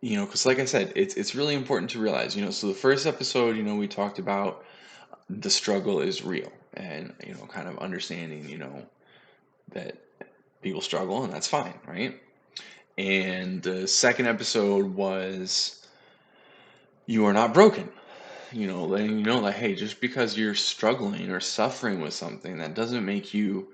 because like I said, it's really important to realize, so the first episode, we talked about the struggle is real, and kind of understanding, that people struggle, and that's fine, right? And the second episode was you are not broken. Letting you know, like, hey, just because you're struggling or suffering with something, that doesn't make you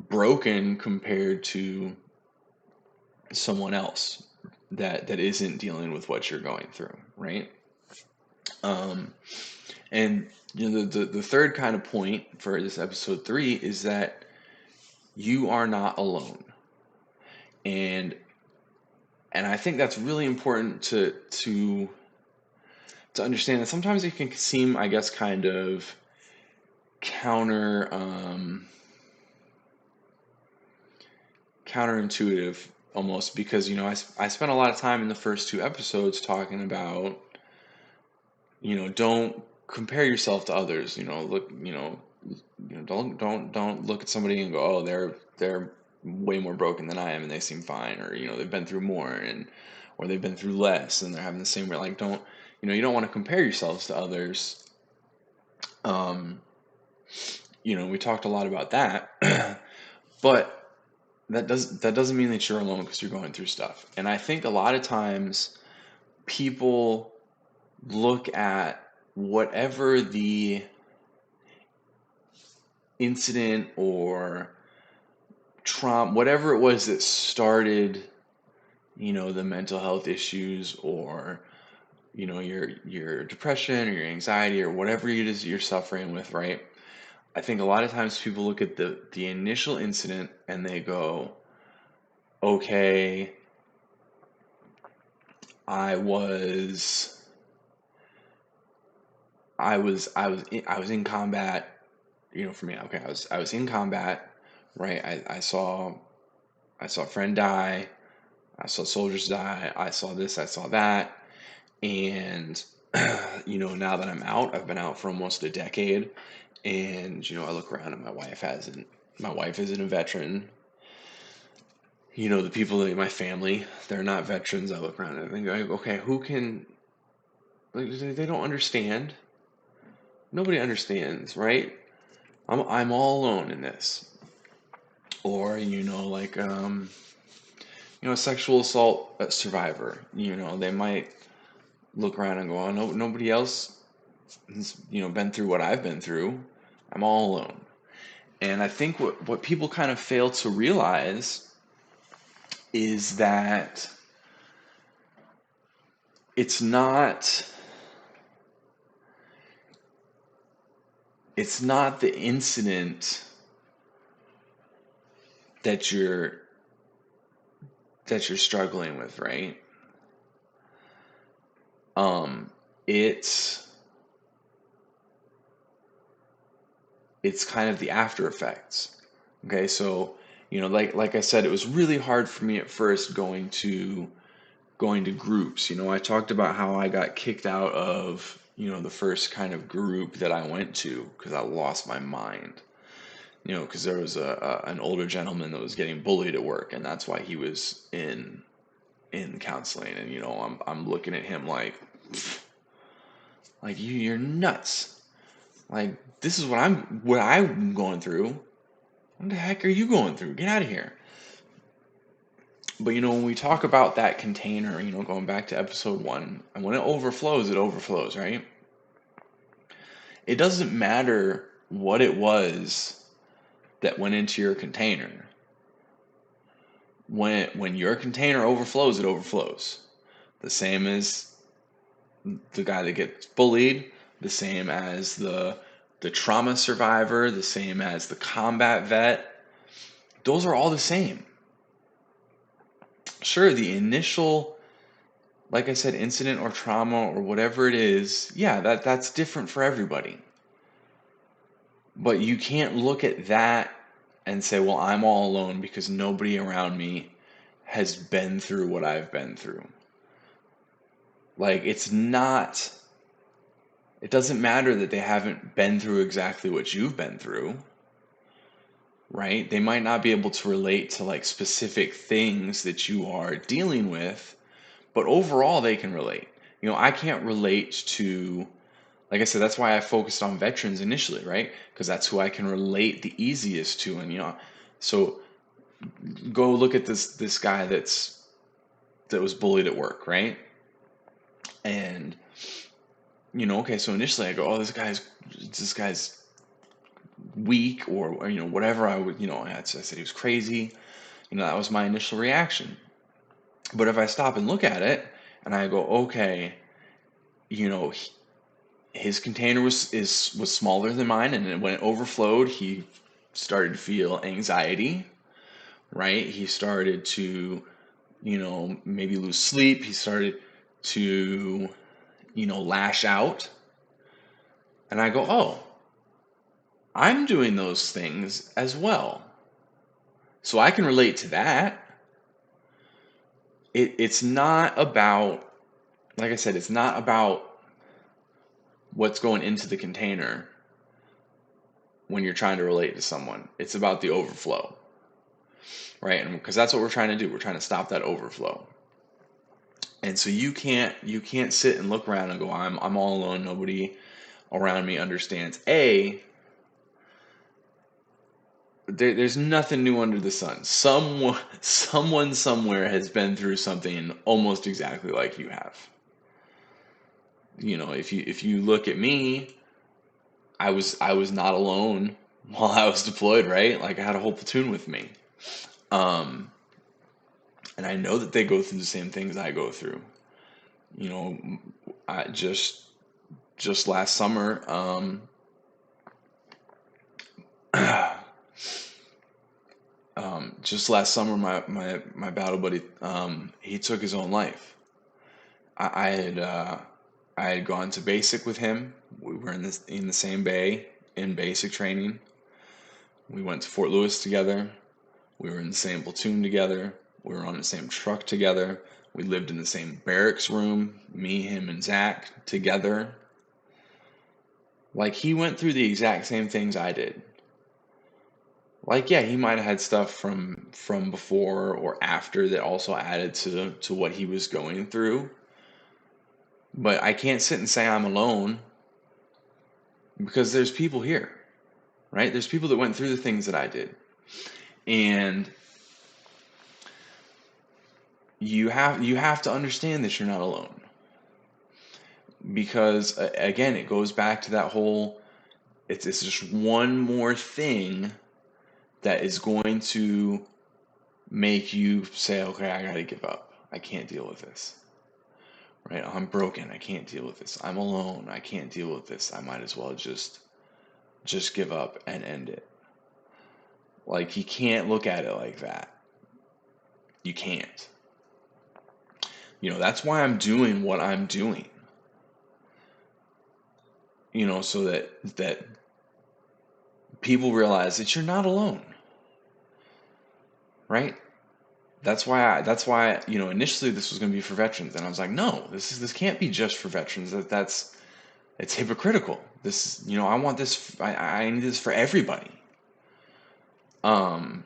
broken compared to someone else that isn't dealing with what you're going through, right? Um, and the third kind of point for this episode three is that you are not alone, and I think that's really important to understand that sometimes it can seem, I guess, kind of counter counterintuitive almost, because I spent a lot of time in the first two episodes talking about, don't compare yourself to others. Look, don't look at somebody and go, oh, they're way more broken than I am and they seem fine, or they've been through more, and or they've been through less and they're having the same, like, don't, you don't want to compare yourselves to others. um we talked a lot about that. But that doesn't mean that you're alone because you're going through stuff. And I think a lot of times people look at whatever the incident or trauma, whatever it was that started, the mental health issues, or your depression or your anxiety or whatever it is you're suffering with, right? I think a lot of times people look at the initial incident and they go, okay, I was I was in combat. For me, okay, I was in combat, right? I saw a friend die, I saw soldiers die, I saw this, I saw that, and now that I'm out, I've been out for almost a decade, and I look around and my wife isn't a veteran. The people in my family, they're not veterans. I look around and I think, like, okay, who can, like, they don't understand. Nobody understands, right? I'm all alone in this. Or, like, a sexual assault survivor, they might look around and go, oh, no, nobody else has, been through what I've been through. I'm all alone. And I think what people kind of fail to realize is that it's not it's not the incident that you're struggling with, right? Um, it's it's kind of the after effects. Okay, so like I said, it was really hard for me at first going to groups. I talked about how I got kicked out of the first kind of group that I went to because I lost my mind. Because there was an older gentleman that was getting bullied at work, and that's why he was in counseling. And I'm looking at him like you're nuts. Like, this is what I'm going through. What the heck are you going through? Get out of here. But when we talk about that container, going back to episode one, and when it overflows, right? It doesn't matter what it was that went into your container. When your container overflows, it overflows. The same as the guy that gets bullied, the same as the trauma survivor, the same as the combat vet. Those are all the same. Sure, the initial, like I said, incident or trauma or whatever it is, yeah, that's different for everybody. But you can't look at that and say, well, I'm all alone because nobody around me has been through what I've been through. Like, it doesn't matter that they haven't been through exactly what you've been through, right? They might not be able to relate to like specific things that you are dealing with, but overall they can relate. I can't relate to, like I said, that's why I focused on veterans initially, right? Because that's who I can relate the easiest to. And so go look at this guy that was bullied at work, right? And okay, so initially I go, oh, this guy's weak, or whatever. I said he was crazy. That was my initial reaction. But if I stop and look at it and I go, okay, you know, his container was smaller than mine, and when it overflowed, he started to feel anxiety, right? He started to, maybe lose sleep. He started to, lash out. And I go, oh, I'm doing those things as well. So I can relate to that. It's not about, like I said, it's not about what's going into the container when you're trying to relate to someone. It's about the overflow, right? And because that's what we're trying to do. We're trying to stop that overflow. And so you can't sit and look around and go, I'm all alone. Nobody around me understands. There's nothing new under the sun. Someone somewhere has been through something almost exactly like you have. If you look at me, I was not alone while I was deployed, right? Like I had a whole platoon with me. Um, and I know that they go through the same things I go through. You know, I just last summer, my battle buddy, he took his own life. I had I had gone to basic with him. We were in the same bay in basic training. We went to Fort Lewis together. We were in the same platoon together. We were on the same truck together. We lived in the same barracks room, me, him, and Zach together. Like he went through the exact same things I did. Like yeah, he might have had stuff from before or after that also added to what he was going through. But I can't sit and say I'm alone because there's people here, right? There's people that went through the things that I did. And you have to understand that you're not alone. Because again, it goes back to that whole it's just one more thing that is going to make you say, okay, I got to give up. I can't deal with this. Right? I'm broken. I can't deal with this. I'm alone. I can't deal with this. I might as well just give up and end it. Like you can't look at it like that. You can't. That's why I'm doing what I'm doing. So that people realize that you're not alone. Right? That's why initially this was going to be for veterans, and I was like, no, this can't be just for veterans. That's it's hypocritical. I want this. I need this for everybody. Um,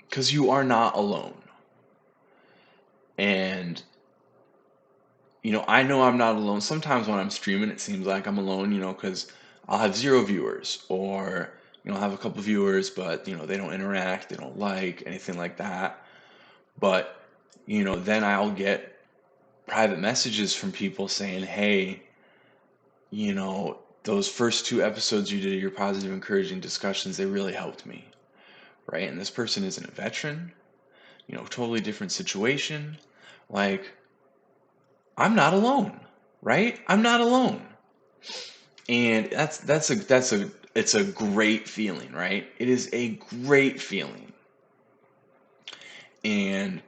because you are not alone, and I know I'm not alone. Sometimes when I'm streaming, it seems like I'm alone. Because I'll have 0 viewers, or I'll have a couple viewers, but they don't interact, they don't like anything like that. But then I'll get private messages from people saying, hey, those first 2 episodes you did, your positive, encouraging discussions, they really helped me, right? And this person isn't a veteran, totally different situation. Like, I'm not alone, right? I'm not alone. And it's a great feeling, right? It is a great feeling. And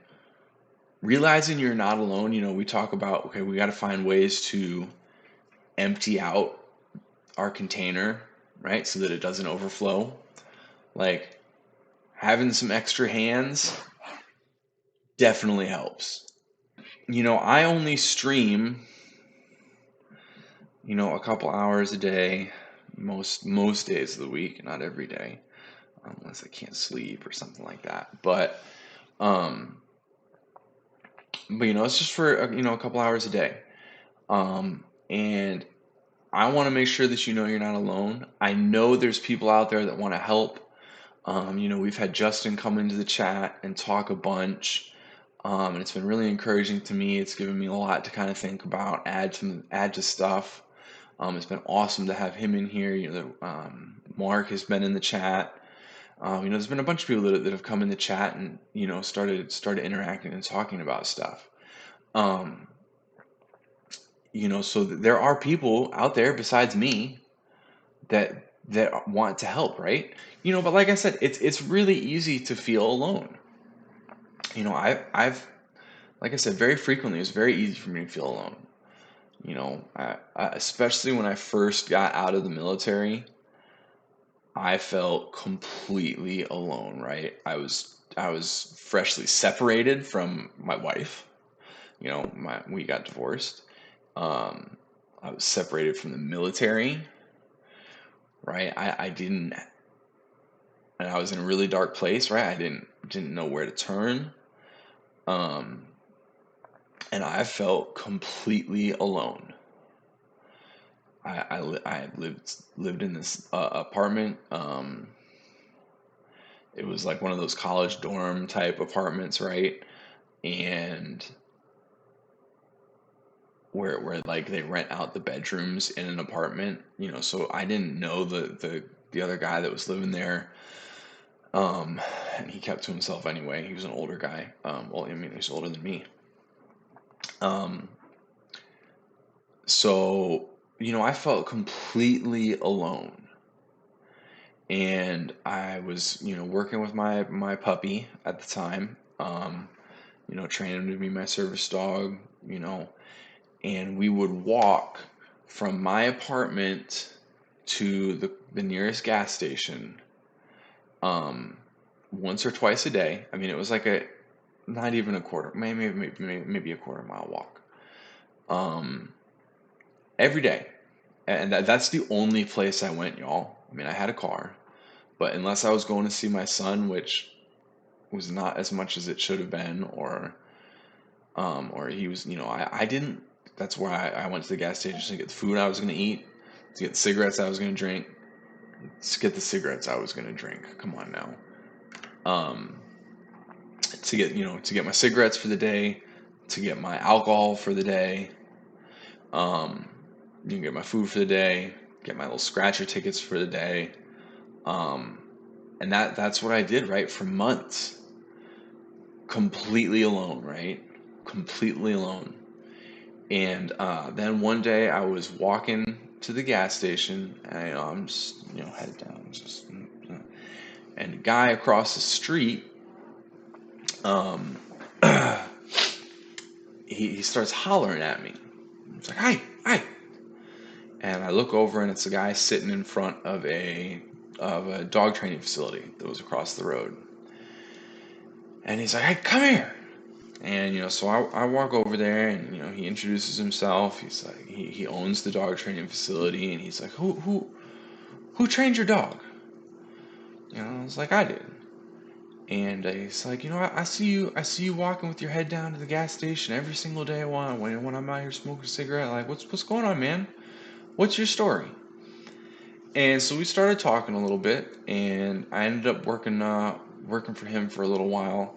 realizing you're not alone, we talk about, okay, we got to find ways to empty out our container, right? So that it doesn't overflow. Like having some extra hands definitely helps. I only stream, a couple hours a day, most days of the week, not every day, unless I can't sleep or something like that. But but it's just for a couple hours a day. And I want to make sure that you're not alone. I know there's people out there that want to help. We've had Justin come into the chat and talk a bunch, and it's been really encouraging to me. It's given me a lot to kind of think about, add to stuff. It's been awesome to have him in here. Mark has been in the chat. There's been a bunch of people that have come in the chat and started interacting and talking about stuff. Um, so there are people out there besides me that want to help, right? But like I said, it's really easy to feel alone. I've like I said, very frequently, it's very easy for me to feel alone. Especially when I first got out of the military, I felt completely alone, right? I was freshly separated from my wife. We got divorced. Um, I was separated from the military, right? I didn't, and I was in a really dark place, right? I didn't know where to turn. Um, and I felt completely alone. I had lived in this apartment. It was like one of those college dorm type apartments, right? And where like they rent out the bedrooms in an apartment, so I didn't know the other guy that was living there. And he kept to himself anyway. He was an older guy. Well, I mean, he's older than me. Um, so I felt completely alone. And I was, working with my puppy at the time, training him to be my service dog, and we would walk from my apartment to the nearest gas station, um, once or twice a day. I mean, it was like not even a quarter, maybe a quarter mile walk, um, every day. And that's the only place I went, y'all. I mean, I had a car, but unless I was going to see my son, which was not as much as it should have been, or he was, I didn't. That's why I went to the gas station to get the food I was going to eat, to get the cigarettes I was going to drink, to get the cigarettes I was going to drink. Come on now. Um, to get my cigarettes for the day, to get my alcohol for the day, um, you can get my food for the day, get my little scratcher tickets for the day, um, and that's what I did, right, for months, completely alone, right, completely alone. And then one day I was walking to the gas station, and I'm just headed down, and a guy across the street, um, he starts hollering at me. He's like, "Hi, hi!" And I look over, and it's a guy sitting in front of a dog training facility that was across the road. And he's like, "Hey, come here!" And so I walk over there, and he introduces himself. He's like, he owns the dog training facility, and he's like, "Who trained your dog?" I was like, "I did." And he's like, I see you walking with your head down to the gas station every single day when I'm out here smoking a cigarette. Like, what's going on, man? What's your story? And so we started talking a little bit, and I ended up working for him for a little while.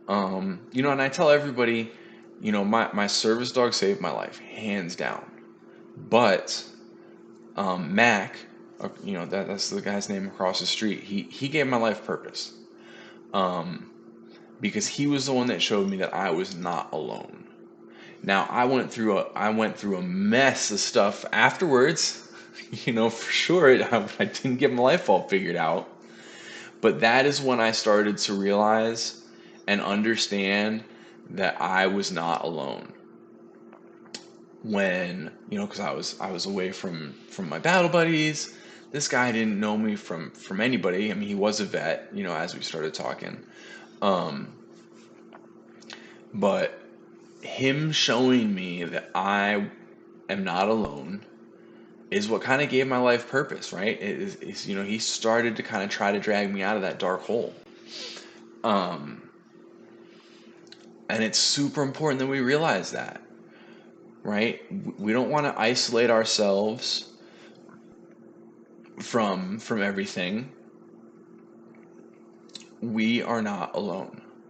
And I tell everybody, my service dog saved my life, hands down. But Mac, that's the guy's name across the street. He gave my life purpose, because he was the one that showed me that I was not alone. Now I went through a mess of stuff afterwards. For sure, I didn't get my life all figured out. But that is when I started to realize and understand that I was not alone. When, because I was away from my battle buddies. This guy didn't know me from anybody. I mean, he was a vet, as we started talking. Um, but him showing me that I am not alone is what kind of gave my life purpose, right? He started to kind of try to drag me out of that dark hole. Um, And it's super important that we realize that, right? We don't want to isolate ourselves from everything. We are not alone.